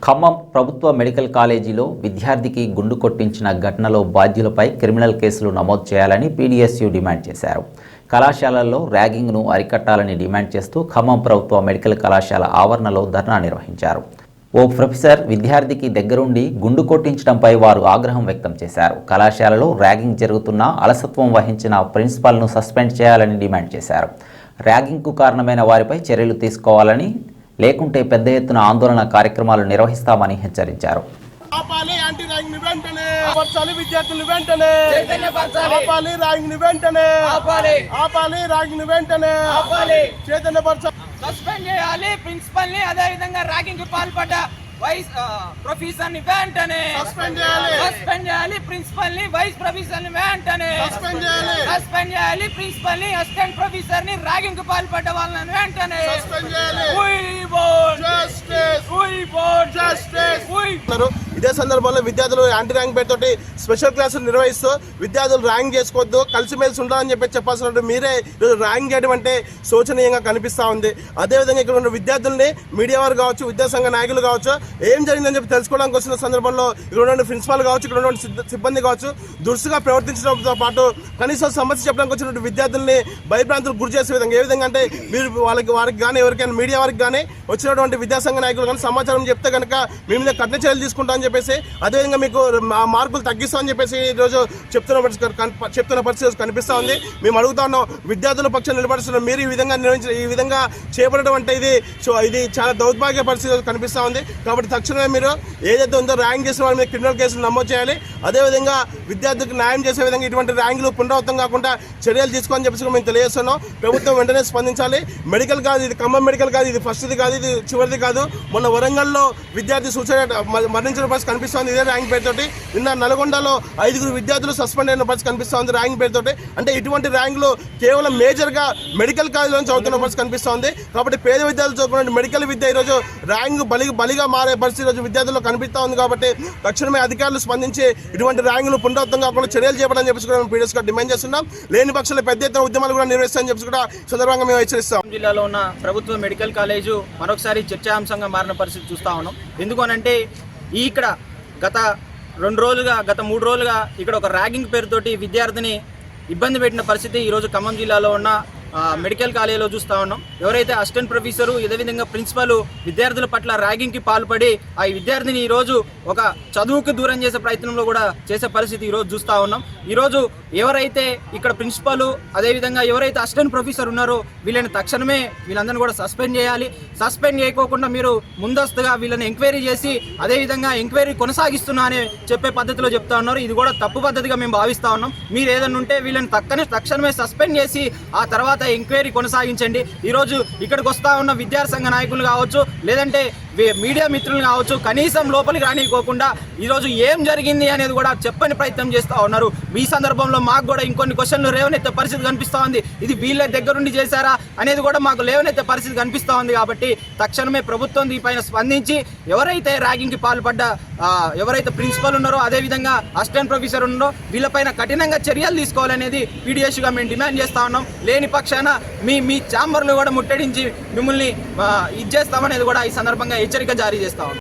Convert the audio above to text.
ఖమ్మం ప్రభుత్వ మెడికల్ కాలేజీలో విద్యార్థికి గుండు కొట్టించిన ఘటనలో బాధ్యులపై క్రిమినల్ కేసులు నమోదు చేయాలని పీడీఎస్యూ డిమాండ్ చేశారు. కళాశాలల్లో ర్యాగింగ్ను అరికట్టాలని డిమాండ్ చేస్తూ ఖమ్మం ప్రభుత్వ మెడికల్ కళాశాల ఆవరణలో ధర్నా నిర్వహించారు. ఓ ప్రొఫెసర్ విద్యార్థికి దగ్గరుండి గుండు కొట్టించడంపై వారు ఆగ్రహం వ్యక్తం చేశారు. కళాశాలలో ర్యాగింగ్ జరుగుతున్నా అలసత్వం వహించిన ప్రిన్సిపాల్ను సస్పెండ్ చేయాలని డిమాండ్ చేశారు. ర్యాగింగ్కు కారణమైన వారిపై చర్యలు తీసుకోవాలని, లేకుంటే పెద్ద ఎత్తున ఆందోళన కార్యక్రమాలు నిర్వహిస్తామని హెచ్చరించారు. సస్పెండ్ చేయాలి ప్రిన్సిపల్ ని, అదే విధంగా ర్యాగింగ్ కి పాల్పడ్డ వైస్ ప్రొఫెసర్ ని వెంటనే సస్పెండ్ చేయాలి ప్రిన్సిపల్ ని, వైస్ ప్రొఫెసర్ ని వెంటనే సస్పెండ్ చేయాలి ప్రిన్సిపల్ ని, అసిస్టెంట్ ప్రొఫెసర్ ని, ర్యాగింగ్ కి పాల్పడ్డ వాళ్ళని వెంటనే సస్పెండ్ చేయాలి. ఇదే సందర్భంలో విద్యార్థులు యాంటీ ర్యాంక్ పేరుతోటి స్పెషల్ క్లాసులు నిర్వహిస్తూ విద్యార్థులు ర్యాంక్ చేసుకోవద్దు, కలిసిమెలిసి ఉండాలని చెప్పాల్సిన మీరే ఈరోజు ర్యాంక్ చేయడం అంటే శోచనీయంగా కనిపిస్తూ ఉంది. అదేవిధంగా ఇక్కడ ఉన్న విద్యార్థుల్ని మీడియా వారు కావచ్చు, విద్యాసంఘ నాయకులు కావచ్చు, ఏం జరిగిందని చెప్పి తెలుసుకోవడానికి వచ్చిన సందర్భంలో ఇక్కడ ఉన్న ప్రిన్సిపాల్ కావచ్చు, ఇక్కడ ఉన్న సిబ్బంది కావచ్చు, దురుసుగా ప్రవర్తించడంతో పాటు కనీసం సమస్య చెప్పడానికి వచ్చినటువంటి విద్యార్థుల్ని భయభ్రాంతులకు గురి చేసే విధంగా, ఏ విధంగా అంటే మీరు వారికి కానీ ఎవరికైనా మీడియా వారికి కానీ వచ్చినటువంటి విద్యాసంఘ నాయకులు కానీ సమాచారం చెప్తే కనుక మీ మీద కఠిన చర్యలు తీసుకుంటామని చెప్పేసి, అదేవిధంగా మీకు మార్కులు తగ్గిస్తామని చెప్పేసి ఈరోజు చెప్తున్న పరిస్థితి కనిపిస్తూ ఉంది. మేము అడుగుతా ఉన్నాం, విద్యార్థుల పక్షాన్ని నిలబడుతున్న మీరు ఈ విధంగా చేపట్టడం అంటే ఇది చాలా దౌర్భాగ్య పరిస్థితి కనిపిస్తూ ఉంది. కాబట్టి తక్షణమే మీరు ఏదైతే ఉందో ర్యాంక్ చేసిన వాళ్ళ మీద క్రిమినల్ కేసులు నమోదు చేయాలి. అదేవిధంగా విద్యార్థులకు న్యాయం చేసే విధంగా ఇటువంటి ర్యాంకులు పునరావృతం కాకుండా చర్యలు తీసుకోవాలని చెప్పేసి మేము తెలియజేస్తున్నాం. ప్రభుత్వం వెంటనే స్పందించాలి. మెడికల్ కాదు ఇది, ఖమ్మం మెడికల్ కాదు ఇది, ఫస్ట్ది కాదు, ఇది చివరిది కాదు. మొన్న వరంగల్లో విద్యార్థి సూసైడ్ మరణించిన పరిస్థితి కనిపిస్తుంది ఇదే ర్యాంక్ పేరుతోటి. నిన్న నల్గొండలో 5 విద్యార్థులు సస్పెండ్ అయిన పరిస్థితి కనిపిస్తుంది ర్యాంక్ పేరుతోటి. అంటే ఇటువంటి ర్యాంకులు కేవలం మేజర్గా మెడికల్ కాలేజీలో చదువుతున్న పరిస్థితి కనిపిస్తుంది. కాబట్టి పేద విద్యార్థులు చదువుకున్న మెడికల్ విద్య ఈరోజు ర్యాంక్ బలిగా మారే పరిస్థితి ఈరోజు విద్యార్థుల్లో కనిపిస్తూ ఉంది. కాబట్టి తక్షణమే అధికారులు స్పందించి ఇటువంటి ర్యాంకులు పునరావృతం కాకుండా చర్యలు చేపడాలని చెప్పి కూడా పీడిఎస్గా డిమాండ్ చేస్తున్నాం. లేని పక్షాలు పెద్ద ఎత్తున ఉద్యమాలు కూడా నిర్వహిస్తామని చెప్పి కూడా సందర్భంగా మేము హెచ్చరిస్తాం. జిల్లాలో ఉన్న ప్రభుత్వ మెడికల్ కాలేజు మరొకసారి చర్చాంశంగా మారిన పరిస్థితి చూస్తా ఉన్నాం. ఎందుకనంటే ఇక్కడ గత 3 రోజులుగా ఇక్కడ ఒక ర్యాగింగ్ పేరుతోటి విద్యార్థిని ఇబ్బంది పెట్టిన పరిస్థితి ఈరోజు ఖమ్మం జిల్లాలో ఉన్న మెడికల్ కాలేజీలో చూస్తూ ఉన్నాం. ఎవరైతే అసిస్టెంట్ ప్రొఫెసరు, ఇదేవిధంగా ప్రిన్సిపల్ విద్యార్థుల పట్ల ర్యాగింగ్కి పాల్పడి ఆ విద్యార్థిని ఈరోజు ఒక చదువుకు దూరం చేసే ప్రయత్నంలో కూడా చేసే పరిస్థితి ఈరోజు చూస్తూ ఉన్నాం. ఈరోజు ఎవరైతే ఇక్కడ ప్రిన్సిపల్, అదేవిధంగా ఎవరైతే అసిస్టెంట్ ప్రొఫెసర్ ఉన్నారో వీళ్ళని తక్షణమే వీళ్ళందరినీ కూడా సస్పెండ్ చేయాలి. సస్పెండ్ చేయకోకుండా మీరు ముందస్తుగా వీళ్ళని ఎంక్వైరీ చేసి అదేవిధంగా ఎంక్వైరీ కొనసాగిస్తున్నా అని చెప్పే పద్ధతిలో చెప్తా ఉన్నారు. ఇది కూడా తప్పు పద్ధతిగా మేము భావిస్తూ ఉన్నాం. మీరు ఏదైనా ఉంటే వీళ్ళని తక్షణమే సస్పెండ్ చేసి ఆ తర్వాత ఎంక్వైరీ కొనసాగించండి. ఈరోజు ఇక్కడికి వస్తా ఉన్న విద్యాసంఘ నాయకులు కావచ్చు, లేదంటే మీడియా మిత్రులు కావచ్చు, కనీసం లోపలికి రానికోకుండా ఈరోజు ఏం జరిగింది అనేది కూడా చెప్పని ప్రయత్నం చేస్తూ ఉన్నారు. ఈ సందర్భంలో మాకు కూడా ఇంకొన్ని క్వశ్చన్లు లేవనెత్తే పరిస్థితి కనిపిస్తూ ఉంది. ఇది వీళ్ళ దగ్గరుండి చేశారా అనేది కూడా మాకు లేవనెత్తే పరిస్థితి కనిపిస్తూ ఉంది. కాబట్టి తక్షణమే ప్రభుత్వం దీనిపైన స్పందించి ఎవరైతే ర్యాగింగ్కి పాల్పడ్డ ఎవరైతే ప్రిన్సిపల్ ఉన్నారో, అదేవిధంగా అసిస్టెంట్ ప్రొఫెసర్ ఉన్నారో వీళ్ళపైన కఠినంగా చర్యలు తీసుకోవాలనేది పీడీఎస్గా మేము డిమాండ్ చేస్తూ ఉన్నాం. లేని పక్షాన మీ ఛాంబర్లు కూడా ముట్టడించి మిమ్మల్ని ఇది చేస్తామనేది కూడా ఈ సందర్భంగా హెచ్చరిక జారీ చేస్తా ఉన్నాం.